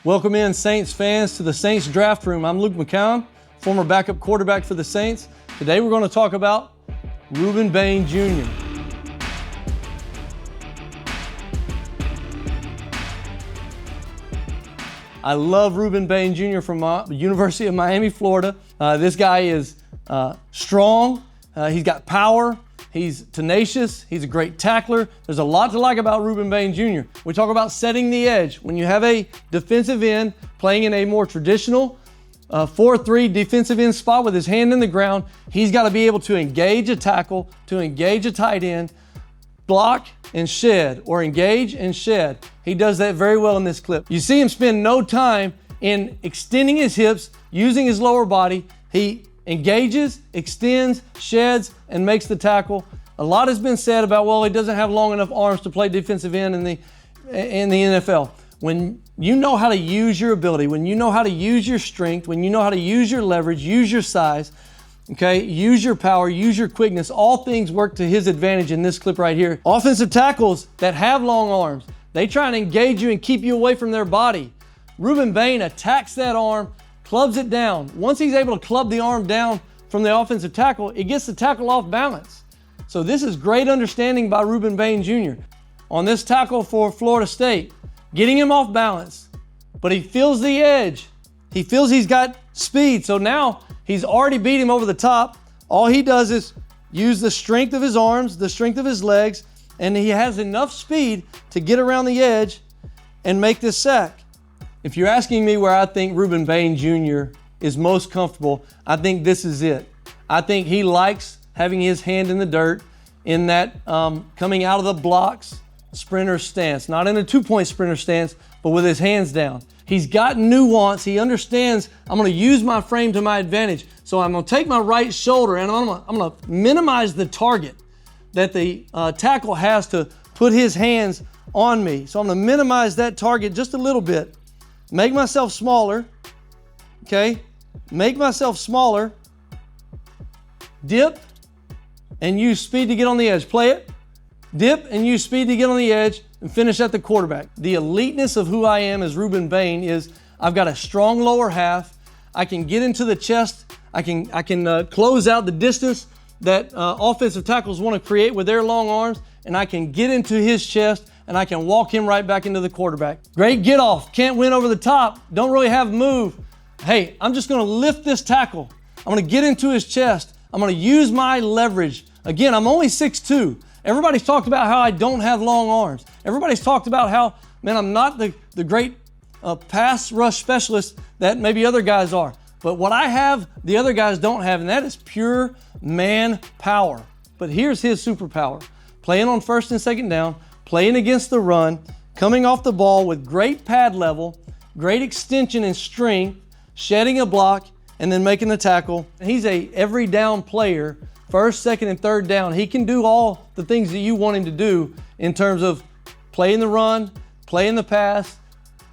Welcome in, Saints fans, to the Saints Draft Room. I'm Luke McCown, former backup quarterback for the Saints. Today we're going to talk about Rueben Bain Jr. I love Rueben Bain Jr. from the University of Miami, Florida. This guy is strong, he's got power, he's tenacious, he's a great tackler. There's a lot to like about Rueben Bain Jr. We talk about setting the edge. When you have a defensive end playing in a more traditional 4-3 defensive end spot with his hand in the ground, he's got to be able to engage a tackle, to engage a tight end, block and shed, or engage and shed. He does that very well in this clip. You see him spend no time in extending his hips, using his lower body. He engages, extends, sheds, and makes the tackle. A lot has been said about, well, he doesn't have long enough arms to play defensive end in the NFL. When you know how to use your ability, when you know how to use your strength, when you know how to use your leverage, use your size, okay, use your power, use your quickness, all things work to his advantage in this clip right here. Offensive tackles that have long arms, they try and engage you and keep you away from their body. Rueben Bain attacks that arm, clubs it down. Once he's able to club the arm down from the offensive tackle, it gets the tackle off balance. So this is great understanding by Rueben Bain Jr. On this tackle for Florida State, getting him off balance, but he feels the edge. He feels he's got speed, so now he's already beat him over the top. All he does is use the strength of his arms, the strength of his legs, and he has enough speed to get around the edge and make this sack. If you're asking me where I think Rueben Bain Jr. is most comfortable, I think this is it. I think he likes having his hand in the dirt in that coming out of the blocks sprinter stance, not in a two-point sprinter stance, but with his hands down. He's got nuance. He understands I'm going to use my frame to my advantage. So I'm going to take my right shoulder and I'm going to minimize the target that the tackle has to put his hands on me. So I'm going to minimize that target just a little bit. Make myself smaller, okay? Make myself smaller. Dip and use speed to get on the edge. Play it. Dip and use speed to get on the edge and finish at the quarterback. The eliteness of who I am as Rueben Bain is I've got a strong lower half. I can get into the chest. I can close out the distance that offensive tackles want to create with their long arms, and I can get into his chest and I can walk him right back into the quarterback. Great get off. Can't win over the top. Don't really have move. Hey, I'm just going to lift this tackle. I'm going to get into his chest. I'm going to use my leverage. Again, I'm only 6'2". Everybody's talked about how I don't have long arms. Everybody's talked about how, man, I'm not the great pass rush specialist that maybe other guys are. But what I have, the other guys don't have, and that is pure man power. But here's his superpower. Playing on first and second down, playing against the run, coming off the ball with great pad level, great extension and strength, shedding a block, and then making the tackle. He's a every down player. First, second, and third down. He can do all the things that you want him to do in terms of playing the run, playing the pass,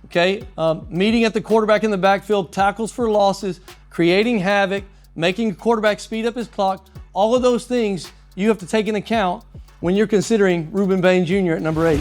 okay, meeting at the quarterback in the backfield, tackles for losses, creating havoc, making a quarterback speed up his clock. All of those things you have to take into account when you're considering Rueben Bain Jr. at number 8.